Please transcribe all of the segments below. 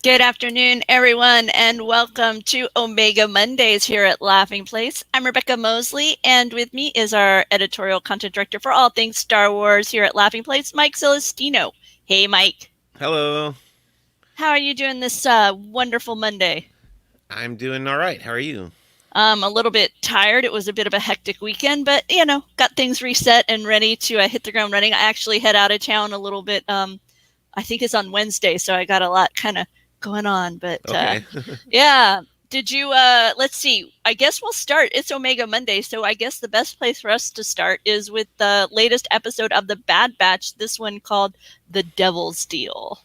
Good afternoon, everyone, and welcome to Omega Mondays here at Laughing Place. I'm Rebecca Mosley, and with me is our editorial content director for all things Star Wars here at Laughing Place, Mike Celestino. Hey, Mike. Hello. How are you doing this wonderful Monday? I'm doing all right. How are you? A little bit tired. It was a bit of a hectic weekend, but got things reset and ready to hit the ground running. I actually head out of town a little bit. I think it's on Wednesday, so I got a lot kind of going on. But Okay. yeah, did you? Let's see. I guess we'll start. It's Omega Monday, so I guess the best place for us to start is with the latest episode of the Bad Batch. This one called "The Devil's Deal."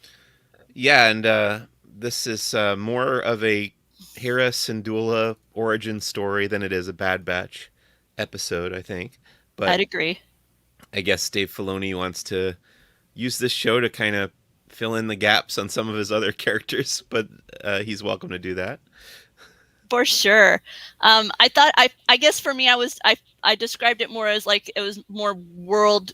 Yeah, and this is more of a Hera Syndulla origin story than it is a Bad Batch episode, I think. But I'd agree. I guess Dave Filoni wants to use this show to kind of fill in the gaps on some of his other characters, but he's welcome to do that. For sure. I thought I guess for me I described it more as like it was more world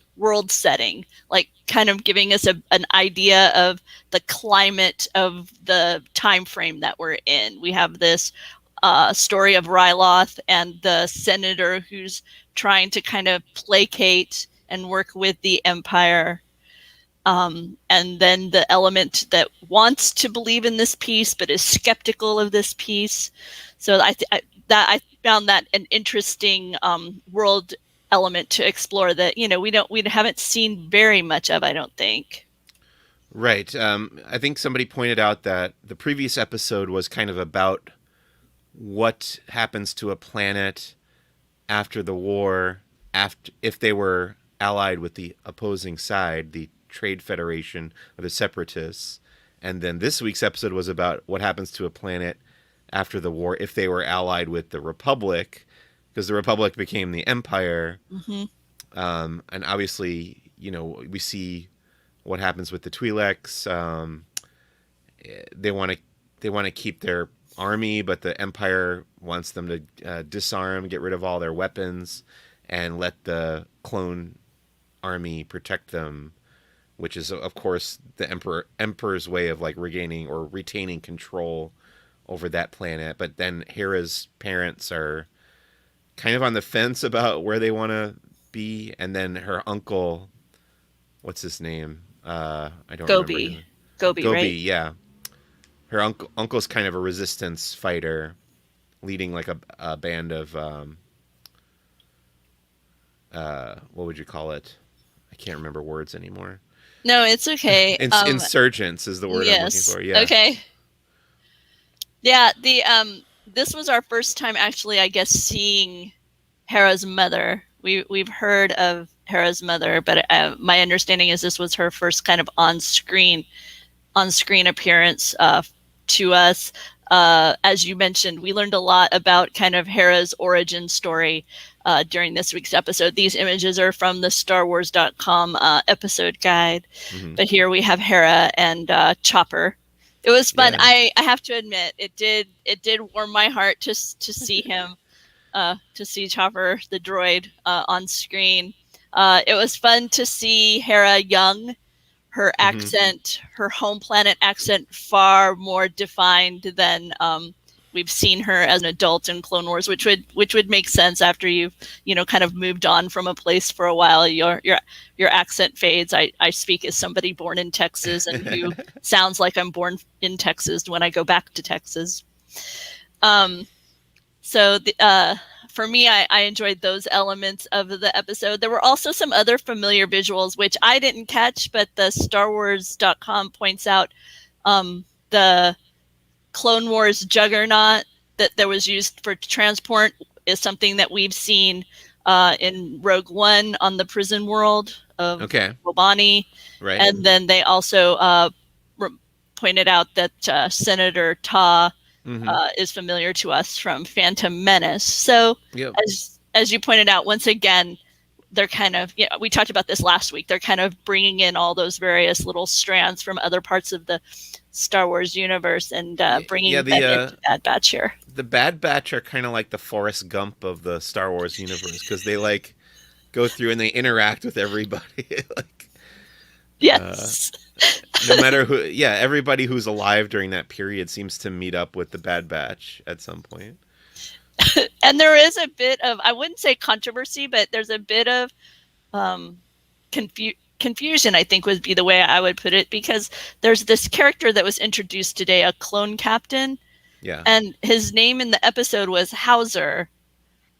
setting, like kind of giving us an idea of the climate of the time frame that we're in. We have this story of Ryloth and the senator who's trying to kind of placate and work with the Empire. And then the element that wants to believe in this piece but is skeptical of this piece. So I found that an interesting world element to explore that we haven't seen very much of, I don't think. Right. I think somebody pointed out that the previous episode was kind of about what happens to a planet after the war, after if they were allied with the opposing side, the Trade Federation or the Separatists. And then this week's episode was about what happens to a planet after the war if they were allied with the Republic, because the Republic became the Empire. Mm-hmm. And obviously, we see what happens with the Twi'leks. They want to keep their army, but the Empire wants them to disarm, get rid of all their weapons, and let the clone army protect them, which is of course the emperor's way of like regaining or retaining control over that planet. But then Hera's parents are kind of on the fence about where they want to be, and then her uncle, what's his name? I don't remember. Gobi. Gobi, Gobi, right? yeah. Her uncle's kind of a resistance fighter, leading like a band of what would you call it? I can't remember words anymore. No, it's okay. Insurgents is the word I'm looking Yes. for. Yeah. Okay. Yeah, the this was our first time actually, I guess, seeing Hera's mother. We've heard of Hera's mother, but my understanding is this was her first kind of on screen appearance to us. As you mentioned, we learned a lot about kind of Hera's origin story during this week's episode. These images are from the StarWars.com episode guide, Mm-hmm. but here we have Hera and Chopper. It was fun. Yeah. I have to admit, it did warm my heart to see him, to see Chopper the droid on screen. It was fun to see Hera young, her Mm-hmm. accent, her home planet accent, far more defined than we've seen her as an adult in Clone Wars, which would make sense after you've kind of moved on from a place for a while. Your accent fades. I speak as somebody born in Texas and who sounds like I'm born in Texas when I go back to Texas. Um, so for me, I enjoyed those elements of the episode. There were also some other familiar visuals, which I didn't catch, but the StarWars.com points out the Clone Wars juggernaut that was used for transport is something that we've seen in Rogue One on the prison world of Okay. Wobani. Right. And then they also pointed out that Senator Ta Mm-hmm. is familiar to us from Phantom Menace. So Yep. as you pointed out, once again, they're kind of, we talked about this last week. They're kind of bringing in all those various little strands from other parts of the Star Wars universe and bringing Yeah. them into Bad Batch here. The Bad Batch are kind of like the Forrest Gump of the Star Wars universe, because they like go through and they interact with everybody. like, uh, Yes. No matter who, yeah, everybody who's alive during that period seems to meet up with the Bad Batch at some point. And there is a bit of, I wouldn't say controversy, but there's a bit of um, confusion, I think would be the way I would put it, because there's this character that was introduced today, a clone captain. Yeah. And his name in the episode was Hauser.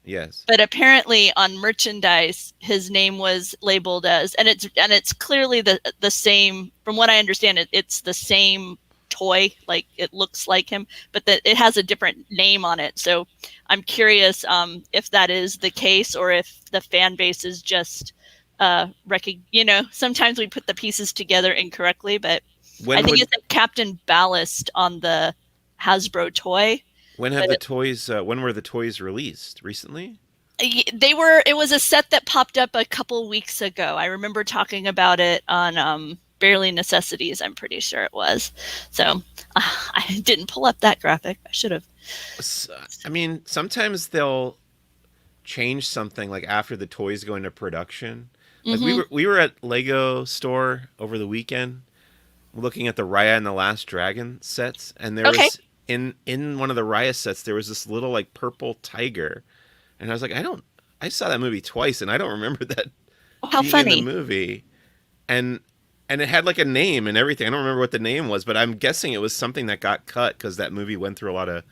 Yes. But apparently on merchandise, his name was labeled as, and it's clearly the same. From what I understand, it's the same toy. Like it looks like him, but that it has a different name on it. So I'm curious if that is the case, or if the fan base is just sometimes we put the pieces together incorrectly. But I think it's a Captain Ballast on the Hasbro toy. When have the toys? When were the toys released? Recently? They were. It was a set that popped up a couple weeks ago. I remember talking about it on Barely Necessities. I'm pretty sure it was. So I didn't pull up that graphic. I should have. I mean, sometimes they'll change something like after the toys go into production. Like we were at Lego store over the weekend, looking at the Raya and the Last Dragon sets, and there was. In one of the Raya sets, there was this little like purple tiger, and I was like, I saw that movie twice, and I don't remember that being funny. in the movie, and it had like a name and everything. I don't remember what the name was, but I'm guessing it was something that got cut because that movie went through a lot of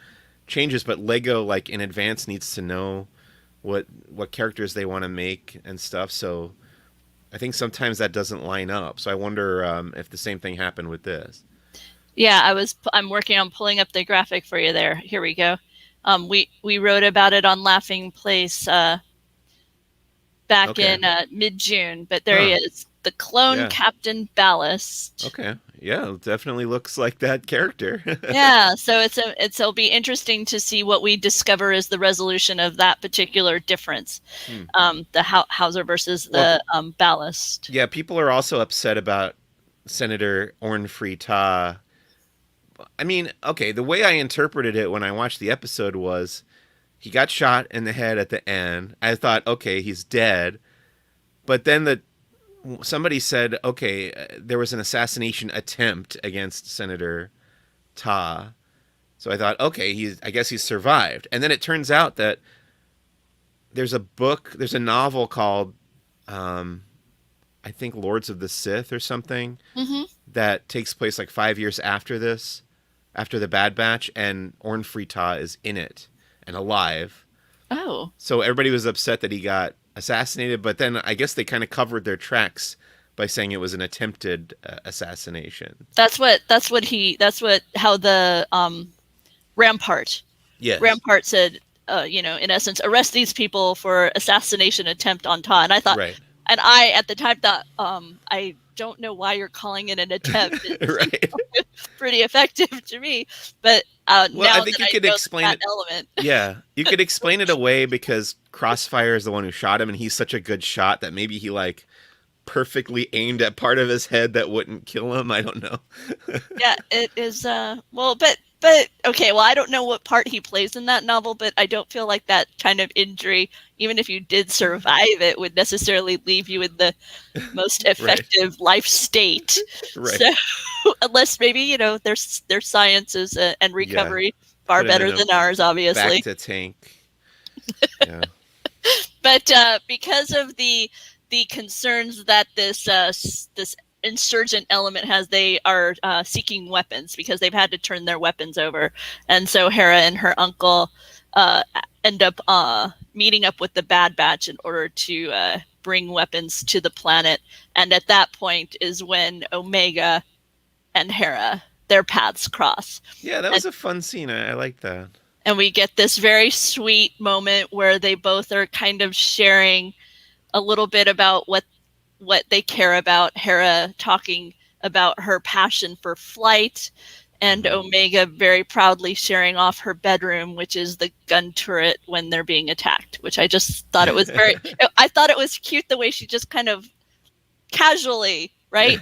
changes. But Lego, like in advance, needs to know what characters they want to make and stuff. So I think sometimes that doesn't line up. So I wonder if the same thing happened with this. Yeah, I'm working on pulling up the graphic for you there. Here we go. We wrote about it on Laughing Place back in mid-June, but there he is, the clone Captain Ballast. Okay, yeah, it definitely looks like that character. Yeah, so it'll be interesting to see what we discover is the resolution of that particular difference, the Hauser versus the Ballast. Yeah, people are also upset about Senator Orn Free Taa. I mean, okay, the way I interpreted it when I watched the episode was he got shot in the head at the end. I thought, okay, he's dead. But then somebody said, okay, there was an assassination attempt against Senator Taa. So I thought, okay, I guess he's survived. And then it turns out that there's a novel called, I think, Lords of the Sith or something, that takes place like 5 years after this. After the Bad Batch, and Orn Free Taa is in it and alive. Oh. So everybody was upset that he got assassinated, but then I guess they kind of covered their tracks by saying it was an attempted assassination. That's how the Rampart. Yes. Rampart said, in essence, arrest these people for assassination attempt on Taa. And I thought, and I at the time thought, I don't know why you're calling it an attempt. Right. Pretty effective to me, but now I think you could explain that element. Yeah, you could explain it away because Crossfire is the one who shot him, and he's such a good shot that maybe he like perfectly aimed at part of his head that wouldn't kill him. I don't know. Yeah, it is. But okay. Well, I don't know what part he plays in that novel, but I don't feel like that kind of injury, even if you did survive it, would necessarily leave you in the most effective life state. Right. So, unless maybe their science is and recovery far better than ours, obviously. Back to tank. Yeah. But because of the concerns that this insurgent element has, they are seeking weapons because they've had to turn their weapons over, and so Hera and her uncle end up meeting up with the Bad Batch in order to bring weapons to the planet. And at that point is when Omega and Hera, their paths cross. Yeah, that was a fun scene. I like that. And we get this very sweet moment where they both are kind of sharing a little bit about what they care about. Hera talking about her passion for flight, and Omega very proudly sharing off her bedroom, which is the gun turret when they're being attacked, which I just thought it was I thought it was cute the way she just kind of casually, right?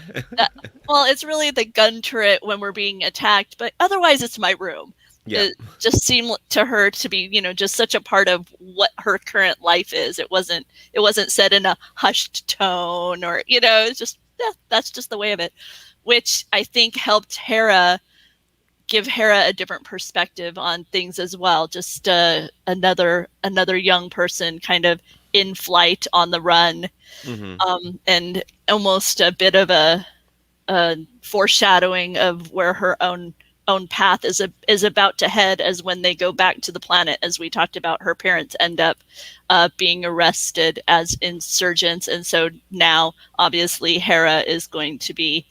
Well, it's really the gun turret when we're being attacked, but otherwise it's my room. Yeah. It just seemed to her to be, just such a part of what her current life is. It wasn't said in a hushed tone or, it's just, that's just the way of it. which I think helped give Hera a different perspective on things as well. Just another young person kind of in flight on the run, Mm-hmm. and almost a bit of a foreshadowing of where her own path is about to head, as when they go back to the planet, as we talked about, her parents end up being arrested as insurgents, and so now obviously Hera is going to be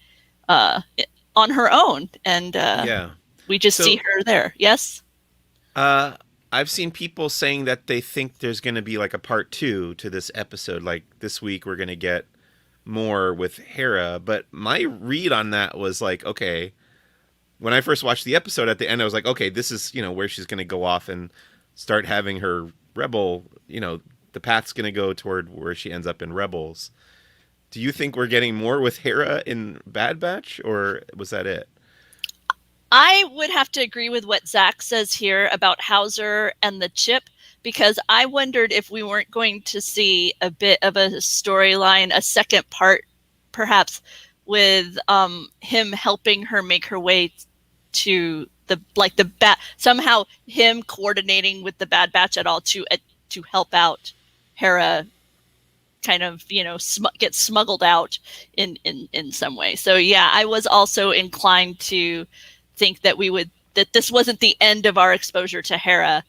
on her own, and Yeah. we just see So, her there. Yes. uh, I've seen people saying that they think there's going to be like a part two to this episode. Like this week, we're going to get more with Hera. But my read on that was like, okay, when I first watched the episode at the end, I was like, okay, this is, where she's going to go off and start having her rebel, the path's going to go toward where she ends up in Rebels. Do you think we're getting more with Hera in Bad Batch, or was that it? I would have to agree with what Zach says here about Hauser and the chip, because I wondered if we weren't going to see a bit of a storyline, a second part, perhaps, with him helping her make her way to somehow him coordinating with the Bad Batch at all to help out Hera, kind of get smuggled out in some way. So yeah, I was also inclined to think that this wasn't the end of our exposure to Hera,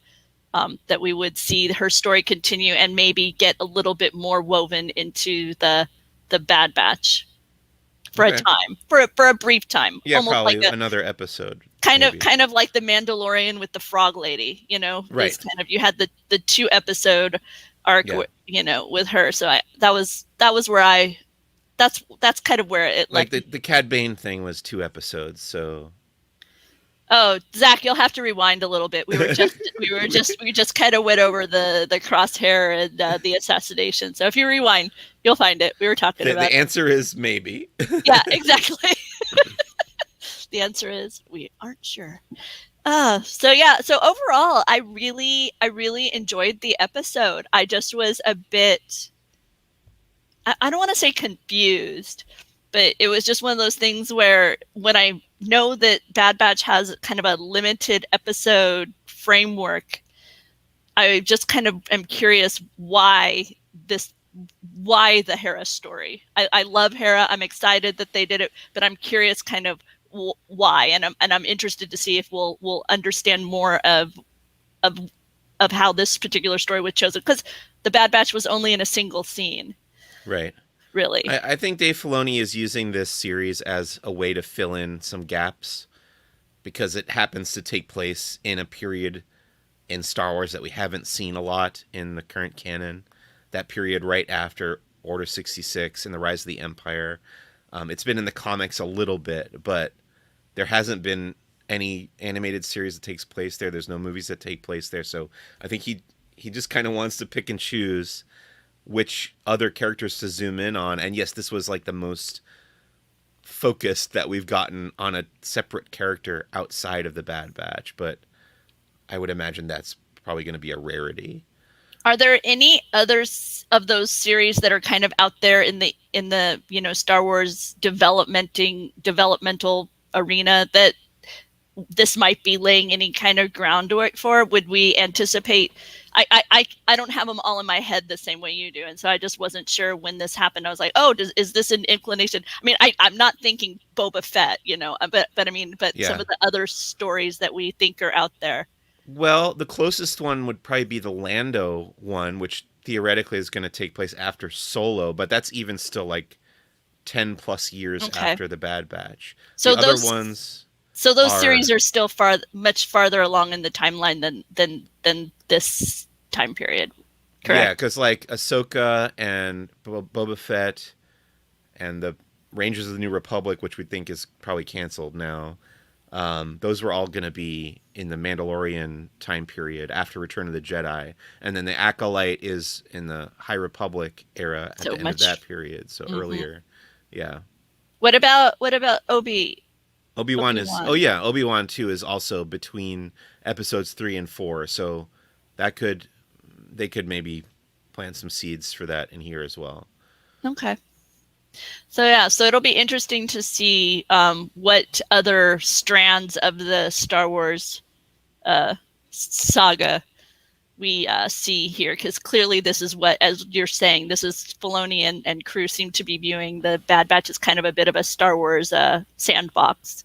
that we would see her story continue and maybe get a little bit more woven into the Bad Batch for a Okay. time, for a brief time, Yeah, almost probably like a another episode. kind Maybe. of like the Mandalorian with the Frog Lady. Right. This kind of, you had the 2 episode arc, Yeah. with her. So that was where that's kind of where it Like led. the Cad Bane thing was 2 episodes, so Oh, Zach, you'll have to rewind a little bit. We just kind of went over the crosshair and the assassination. So if you rewind, you'll find it. We were talking about the answer is maybe. Yeah, exactly. The answer is we aren't sure. So yeah, so overall, I really enjoyed the episode. I just was a bit, I don't want to say confused, but it was just one of those things where, when I know that Bad Batch has kind of a limited episode framework, I just kind of am curious why the Hera story. I love Hera. I'm excited that they did it, but I'm curious kind of why, and I'm interested to see if we'll understand more of how this particular story was chosen, because the Bad Batch was only in a single scene. Right. Really. I think Dave Filoni is using this series as a way to fill in some gaps, because it happens to take place in a period in Star Wars that we haven't seen a lot in the current canon. That period right after Order 66 and the Rise of the Empire. It's been in the comics a little bit, but there hasn't been any animated series that takes place there. There's no movies that take place there. So I think he just kind of wants to pick and choose which other characters to zoom in on. And yes, this was like the most focused that we've gotten on a separate character outside of the Bad Batch, but I would imagine that's probably going to be a rarity. Are there any others of those series that are kind of out there in the Star Wars developmental arena that this might be laying any kind of groundwork for? Would we anticipate? I don't have them all in my head the same way you do, and so I just wasn't sure when this happened. I was like, oh, is this an inclination? I mean, I'm not thinking Boba Fett, but I mean, Yeah. some of the other stories that we think are out there. Well, the closest one would probably be the Lando one, which theoretically is going to take place after Solo, but that's even still like 10 plus years after the Bad Batch. So the other ones. So those series are still much farther along in the timeline than this time period. Correct? Yeah, because like Ahsoka and Boba Fett and the Rangers of the New Republic, which we think is probably canceled now, those were all going to be in the Mandalorian time period after Return of the Jedi. And then the Acolyte is in the High Republic era at the end of that period, so earlier. Yeah. What about Obi-Wan is Obi-Wan 2 is also between episodes 3 and 4, so they could maybe plant some seeds for that in here as well. Okay. So it'll be interesting to see what other strands of the Star Wars saga we see here, because clearly this is what, as you're saying, this is Filoni and crew seem to be viewing the Bad Batch as kind of a bit of a Star Wars sandbox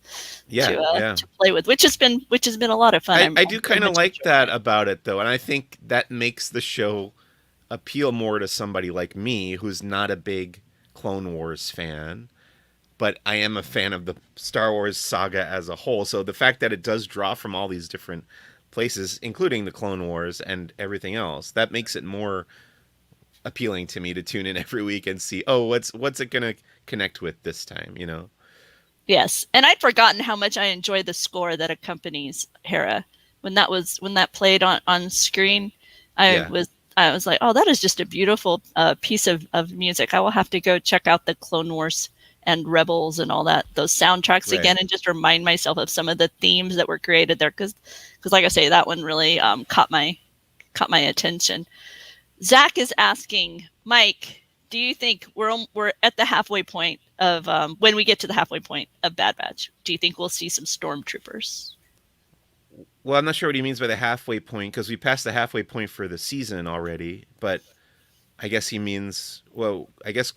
to play with, which has been a lot of fun. I do kind of like that about it, though, and I think that makes the show appeal more to somebody like me, who's not a big Clone Wars fan, but I am a fan of the Star Wars saga as a whole. So the fact that it does draw from all these different places, including the Clone Wars and everything else, that makes it more appealing to me to tune in every week and see, oh, what's it gonna connect with this time, you know? Yes, and I'd forgotten how much I enjoy the score that accompanies Hera. When that played on screen, I was like, oh, that is just a beautiful piece of music. I will have to go check out the Clone Wars and Rebels and all those soundtracks again, and just remind myself of some of the themes that were created there, because like I say, that one really caught my attention. Zach is asking, Mike, do you think we're at the halfway point of when we get to the halfway point of Bad Batch? Do you think we'll see some stormtroopers? Well, I'm not sure what he means by the halfway point, because we passed the halfway point for the season already, but I guess he means, well, I guess,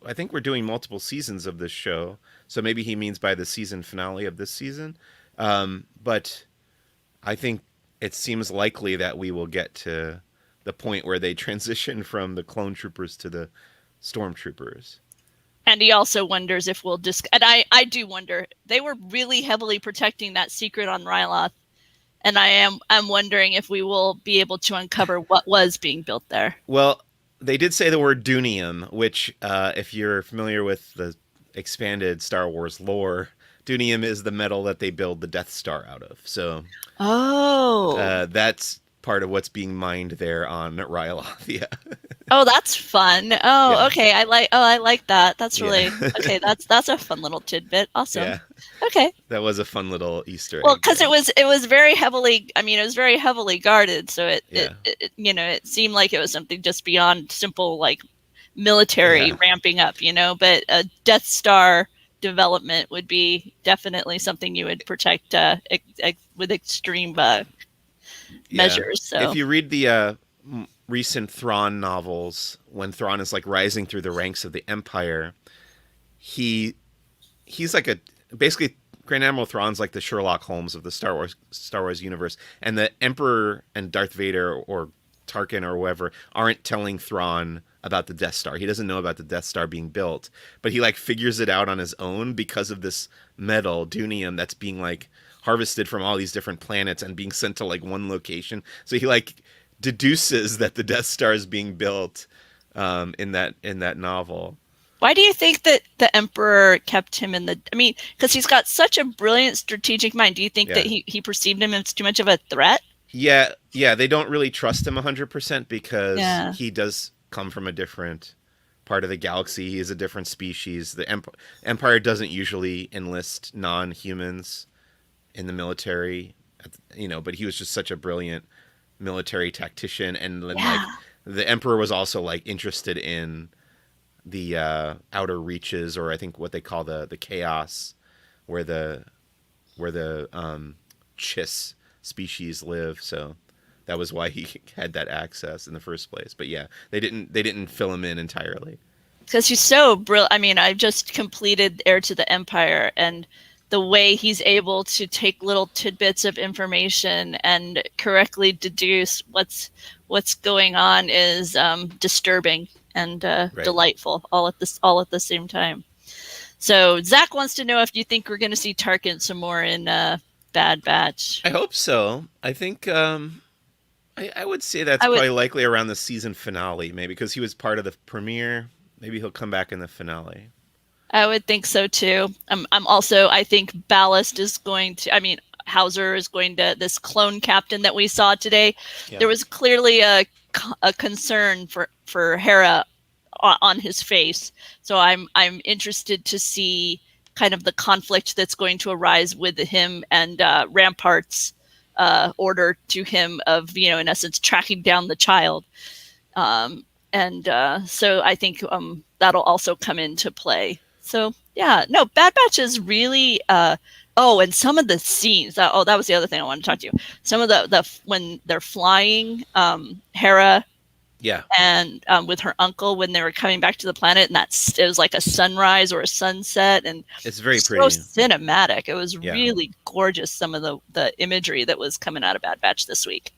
I think we're doing multiple seasons of this show, so maybe he means by the season finale of this season. But I think it seems likely that we will get to the point where they transition from the clone troopers to the stormtroopers. And he also wonders if we'll and I do wonder, they were really heavily protecting that secret on Ryloth, and I'm wondering if we will be able to uncover what was being built there. Well, they did say the word Dunium, which, if you're familiar with the expanded Star Wars lore, Dunium is the metal that they build the Death Star out of. So, that's part of what's being mined there on Ryloth. Yeah. Oh, that's fun. Oh, yeah. Okay. I like that. That's really okay. That's a fun little tidbit. Awesome. Yeah. Okay. That was a fun little Easter egg. Well, because it was very heavily. I mean, it was very heavily guarded, so it it seemed like it was something just beyond simple like military ramping up. But a Death Star development would be definitely something you would protect with extreme measures. So if you read the recent Thrawn novels, when Thrawn is like rising through the ranks of the Empire, he's like basically Grand Admiral Thrawn's like the Sherlock Holmes of the Star Wars universe, and the Emperor and Darth Vader or Tarkin or whoever aren't telling Thrawn about the Death Star. He doesn't know about the Death Star being built, but he like figures it out on his own because of this metal, Dunium, that's being like harvested from all these different planets and being sent to like one location. So he like deduces that the Death Star is being built in that novel. Why do you think that the Emperor kept him in the... I mean, because he's got such a brilliant strategic mind. Do you think that he perceived him as too much of a threat? Yeah, they don't really trust him 100% because he does come from a different part of the galaxy. He is a different species. The Empire doesn't usually enlist non-humans in the military, but he was just such a brilliant military tactician, and then like the Emperor was also like interested in the outer reaches, or I think what they call the chaos, where the Chiss species live. So that was why he had that access in the first place. But yeah, they didn't fill him in entirely. Because he's so brilliant. I mean, I've just completed Heir to the Empire, and the way he's able to take little tidbits of information and correctly deduce what's going on is disturbing and delightful all at the same time. So Zach wants to know if you think we're going to see Tarkin some more in Bad Batch. I hope so. I think I would say that's probably likely around the season finale, maybe, because he was part of the premiere. Maybe he'll come back in the finale. I would think so too. I think Ballast is going to, I mean, Hauser is going to, this clone captain that we saw today, there was clearly a concern for Hera on his face. So I'm interested to see kind of the conflict that's going to arise with him and Rampart's order to him of, in essence, tracking down the child. and so I think that'll also come into play. So yeah, no, Bad Batch is really. Oh, and some of the scenes. That was the other thing I wanted to talk to you. Some of the when they're flying, Hera Yeah, and with her uncle when they were coming back to the planet, and it was like a sunrise or a sunset, and it's very so pretty. cinematic. It was Yeah, really gorgeous. Some of the imagery that was coming out of Bad Batch this week.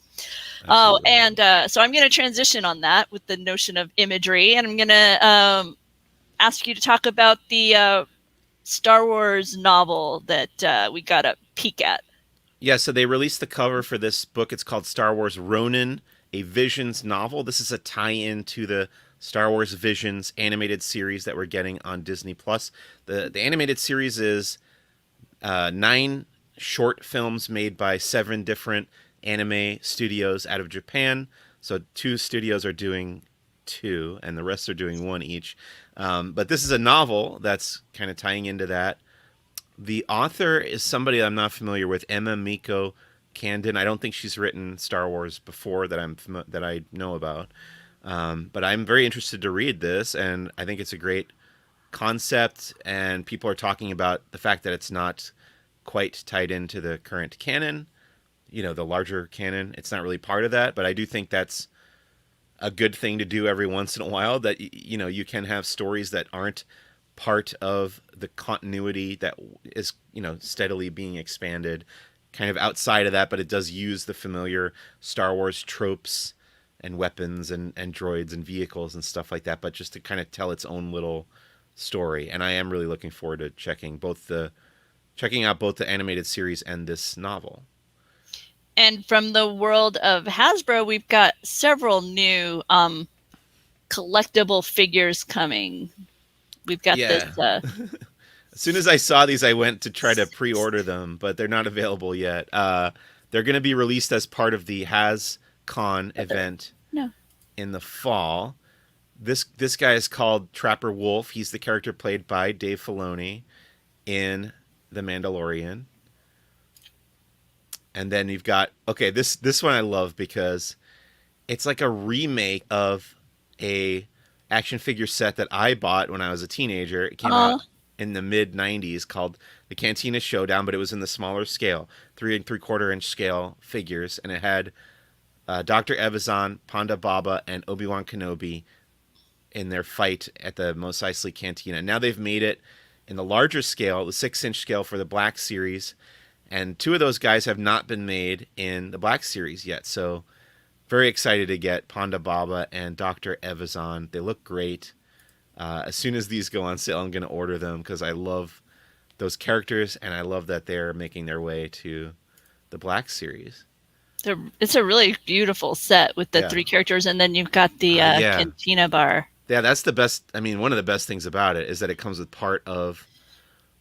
Oh, absolutely. and so I'm going to transition on that with the notion of imagery, and I'm going to ask you to talk about the Star Wars novel that we got a peek at. Yeah, so they released the cover for this book. It's called Star Wars Ronin, a Visions novel. This is a tie-in to the Star Wars Visions animated series that we're getting on Disney Plus. The animated series is 9 short films made by 7 different anime studios out of Japan. So 2 studios are doing 2, and the rest are doing 1 each. But this is a novel that's kind of tying into that. The author is somebody I'm not familiar with, Emma Miko Candon. I don't think she's written Star Wars before that I know about. But I'm very interested to read this, and I think it's a great concept. And people are talking about the fact that it's not quite tied into the current canon, the larger canon. It's not really part of that, but I do think that's a good thing to do every once in a while. That you can have stories that aren't part of the continuity that is steadily being expanded kind of outside of that, but it does use the familiar Star Wars tropes and weapons and droids and vehicles and stuff like that, but just to kind of tell its own little story. And I am really looking forward to checking out both the animated series and this novel. And from the world of Hasbro, we've got several new collectible figures coming. We've got this. As soon as I saw these, I went to try to pre-order them, but they're not available yet. They're going to be released as part of the HasCon event in the fall. This guy is called Trapper Wolf. He's the character played by Dave Filoni in The Mandalorian. And then you've got this one I love because it's like a remake of a action figure set that I bought when I was a teenager. It came out in the mid 90s called the Cantina Showdown, but it was in the smaller scale, 3 3/4 inch scale figures, and it had Dr. Evazan, Ponda Baba, and Obi-Wan Kenobi in their fight at the Mos Eisley Cantina. Now they've made it in the larger scale, the 6-inch scale for the Black Series, and 2 of those guys have not been made in the Black Series yet, so very excited to get Ponda Baba and Dr. Evazan. They look great. As soon as these go on sale, I'm going to order them because I love those characters, and I love that they're making their way to the Black Series. It's a really beautiful set with the 3 characters, and then you've got the Cantina bar. Yeah, that's the best. I mean, one of the best things about it is that it comes with part of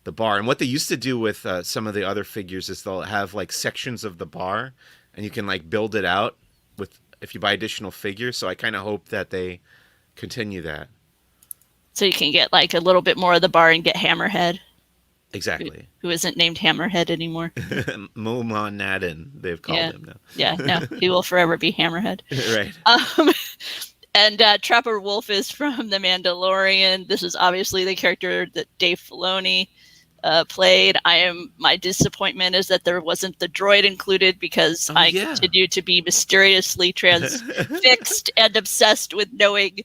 the bar. And what they used to do with some of the other figures is they'll have like sections of the bar, and you can like build it out if you buy additional figures. So I kind of hope that they continue that. So you can get like a little bit more of the bar and get Hammerhead. Exactly. Who isn't named Hammerhead anymore. Momon Nadin, they've called him now. Yeah, no, he will forever be Hammerhead. Right. And Trapper Wolf is from The Mandalorian. This is obviously the character that Dave Filoni played. My disappointment is that there wasn't the droid included because I continue to be mysteriously transfixed and obsessed with knowing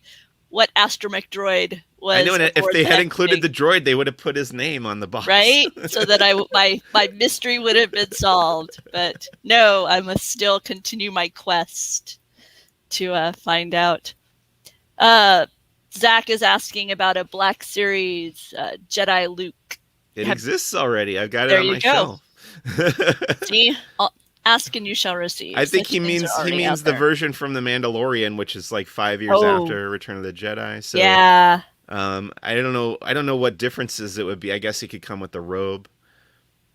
what astromech droid was. I know, and if they had included the droid, they would have put his name on the box, right? So that my mystery would have been solved. But no, I must still continue my quest to find out. Zach is asking about a Black Series Jedi Luke. It exists already. I've got it on my shelf. See, ask and you shall receive. I think he means the version from The Mandalorian, which is like 5 years after Return of the Jedi. So yeah. I don't know what differences it would be. I guess he could come with the robe.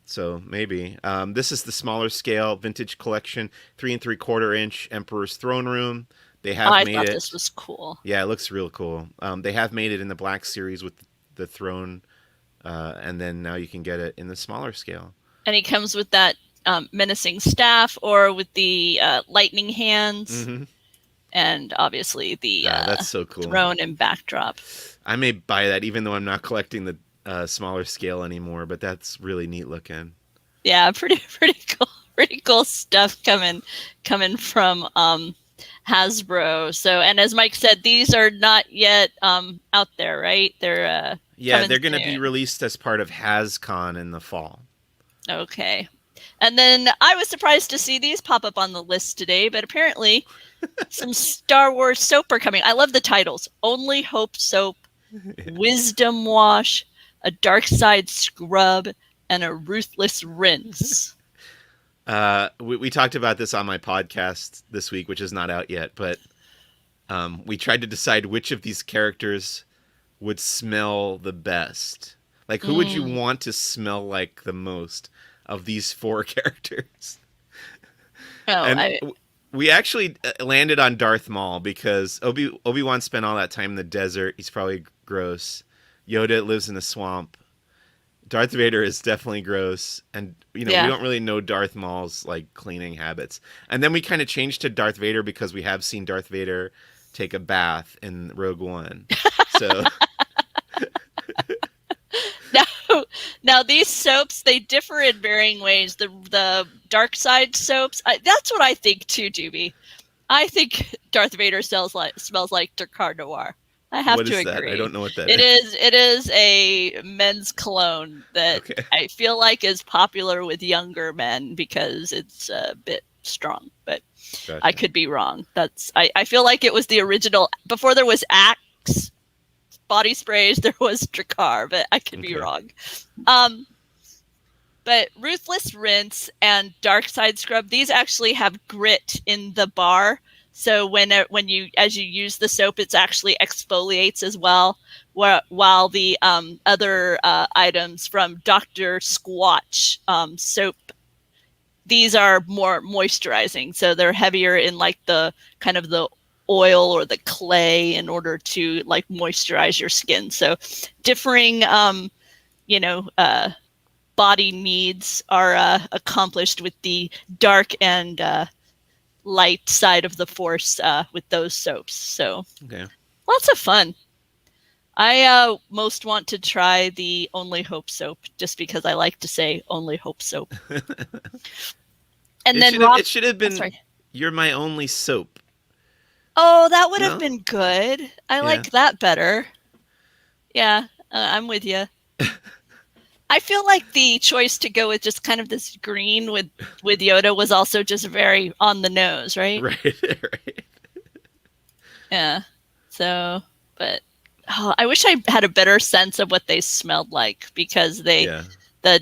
So maybe. This is the smaller scale vintage collection, 3 3/4 inch Emperor's Throne Room. They have made it. I thought this was cool. Yeah, it looks real cool. They have made it in the Black Series with the throne, and then now you can get it in the smaller scale. And he comes with that menacing staff or with the lightning hands. Mm-hmm. and obviously the That's so cool. throne and backdrop. I may buy that even though I'm not collecting the smaller scale anymore, but that's really neat looking. Yeah, pretty cool stuff coming from Hasbro. So, and as Mike said, these are not yet out there, right? They're they're going to be released as part of HasCon in the fall. Okay. And then I was surprised to see these pop up on the list today, but apparently some Star Wars soap are coming. I love the titles. Only Hope Soap, Wisdom Wash, a Dark Side Scrub, and a Ruthless Rinse. We talked about this on my podcast this week, which is not out yet, but we tried to decide which of these characters would smell the best. Like, who would you want to smell like the most of these 4 characters? Oh, and we actually landed on Darth Maul because Obi-Wan spent all that time in the desert. He's probably gross. Yoda lives in a swamp. Darth Vader is definitely gross, and we don't really know Darth Maul's like cleaning habits. And then we kind of changed to Darth Vader because we have seen Darth Vader take a bath in Rogue One. So now these soaps, they differ in varying ways. The dark side soaps, that's what I think too, Doobie. I think Darth Vader smells like Drakkar Noir. I have to agree. That? I don't know what that is. It is a men's cologne that I feel like is popular with younger men because it's a bit strong, but gotcha. I could be wrong. I feel like it was the original before there was Axe body sprays. There was Drakkar, but I could be wrong. But Ruthless Rinse and Dark Side Scrub, these actually have grit in the bar. So when you use the soap, it actually exfoliates as well. While the other items from Dr. Squatch soap, these are more moisturizing. So they're heavier in like the kind of the oil or the clay in order to like moisturize your skin. So differing, body needs are accomplished with the dark and light side of the force with those soaps. So lots of fun. I most want to try the Only Hope soap just because I like to say Only Hope soap. And it should have been You're My Only Soap. Oh, that would have been good. I like that better. Yeah, I'm with you. I feel like the choice to go with just kind of this green with Yoda was also just very on the nose, right? Right. Yeah. So, but I wish I had a better sense of what they smelled like because the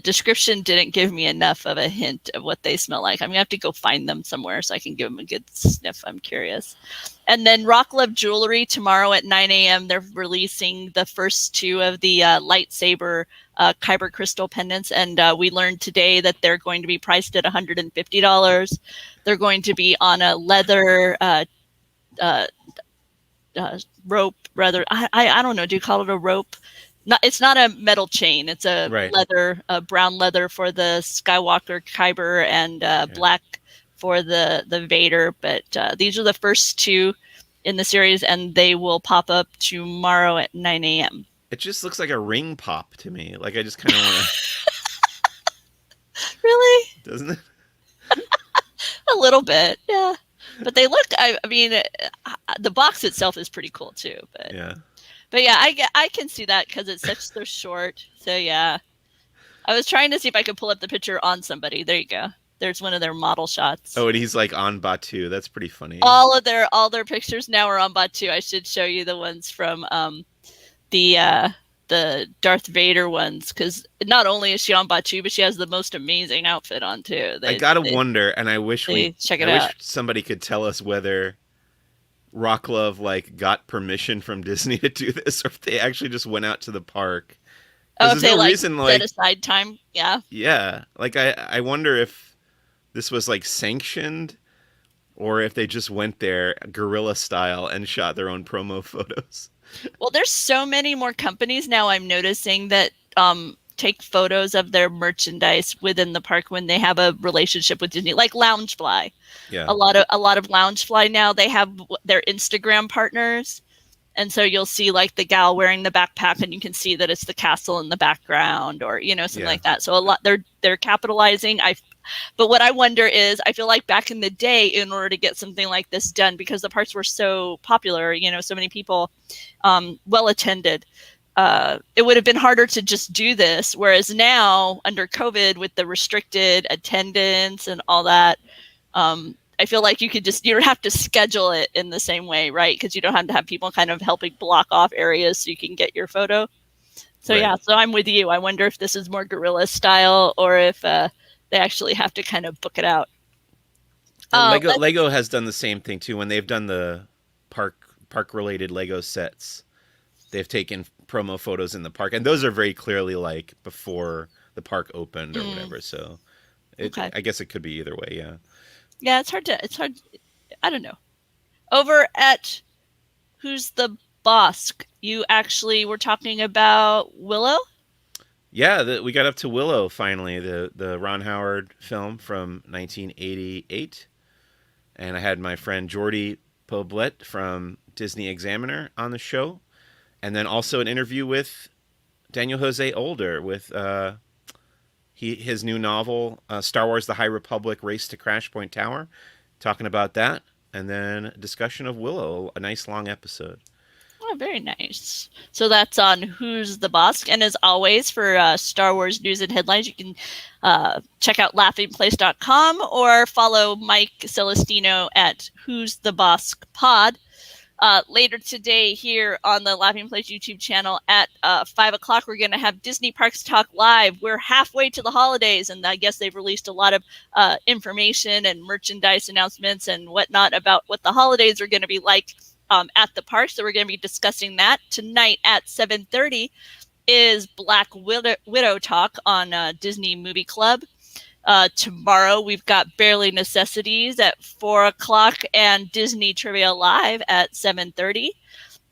description didn't give me enough of a hint of what they smell like. I'm going to have to go find them somewhere so I can give them a good sniff. I'm curious. And then Rock Love Jewelry tomorrow at 9 a.m. They're releasing the first 2 of the lightsaber Kyber crystal pendants. And we learned today that they're going to be priced at $150. They're going to be on a leather rope, rather. I don't know. Do you call it a rope? It's not a metal chain. It's a leather, brown leather for the Skywalker Kyber and black for the Vader. But these are the first 2 in the series, and they will pop up tomorrow at 9 a.m. It just looks like a ring pop to me. Like I just kind of want to. Really? Doesn't it? A little bit, yeah. But they look. I mean, the box itself is pretty cool too. But yeah. But yeah, I can see that because it's so short. So yeah, I was trying to see if I could pull up the picture on somebody. There you go. There's one of their model shots. Oh, and he's like on Batu. That's pretty funny. All their pictures now are on Batu. I should show you the ones from the Darth Vader ones because not only is she on Batu, but she has the most amazing outfit on too. I gotta wonder, and I wish wish somebody could tell us whether Rock Love got permission from Disney to do this, or if they actually just went out to the park. Oh, if they set aside time, yeah. Yeah, I wonder if this was sanctioned, or if they just went there guerrilla style and shot their own promo photos. Well, there's so many more companies now. I'm noticing that take photos of their merchandise within the park when they have a relationship with Disney, like Loungefly. Yeah. A lot of Loungefly now, they have their Instagram partners. And so you'll see like the gal wearing the backpack and you can see that it's the castle in the background, or, something Yeah. like that. So a lot they're capitalizing. But what I wonder is, I feel like back in the day, in order to get something like this done, because the parks were so popular, so many people, well attended, it would have been harder to just do this. Whereas now, under COVID, with the restricted attendance and all that, I feel like you don't have to schedule it in the same way, right? Because you don't have to have people kind of helping block off areas so you can get your photo. So Right. yeah, so I'm with you. I wonder if this is more guerrilla style, or if they actually have to kind of book it out. And Uh, Lego has done the same thing too when they've done the park related Lego sets. They've taken promo photos in the park, and those are very clearly like before the park opened or whatever. So okay. I guess it could be either way. Yeah. Yeah, it's hard. I don't know. Over at Who's the Bossk, you actually were talking about Willow? Yeah, we got up to Willow finally, the Ron Howard film from 1988, and I had my friend Jordy Poblet from Disney Examiner on the show, and then also an interview with Daniel Jose Older with his new novel Star Wars: The High Republic: Race to Crash Point Tower, talking about that, and then a discussion of Willow, a nice long episode. Oh, very nice. So that's on Who's the Bossk. And as always, for Star Wars news and headlines, you can check out laughingplace.com or follow Mike Celestino at Who's the Bossk Pod. Later today here on the Laughing Place YouTube channel at 5 o'clock, we're going to have Disney Parks Talk Live. We're halfway to the holidays, and I guess they've released a lot of information and merchandise announcements and whatnot about what the holidays are going to be like at the park. So we're going to be discussing that. Tonight at 7:30 is Black Widow Talk on Disney Movie Club. Tomorrow we've got Barely Necessities at 4 o'clock and Disney Trivia Live at 7:30.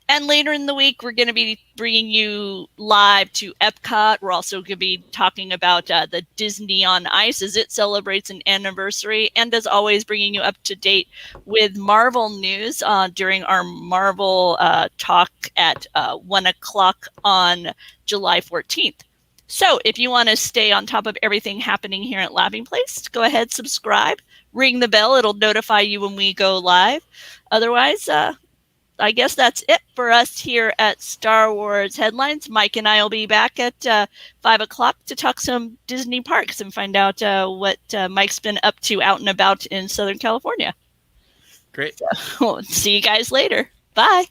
And later in the week, we're going to be bringing you live to Epcot. We're also going to be talking about the Disney on Ice as it celebrates an anniversary. And as always, bringing you up to date with Marvel news during our Marvel talk at 1 o'clock on July 14th. So if you want to stay on top of everything happening here at Laughing Place, go ahead, subscribe, ring the bell. It'll notify you when we go live. Otherwise, I guess that's it for us here at Star Wars Headlines. Mike and I will be back at 5 o'clock to talk some Disney parks and find out what Mike's been up to out and about in Southern California. Great. So, see you guys later. Bye.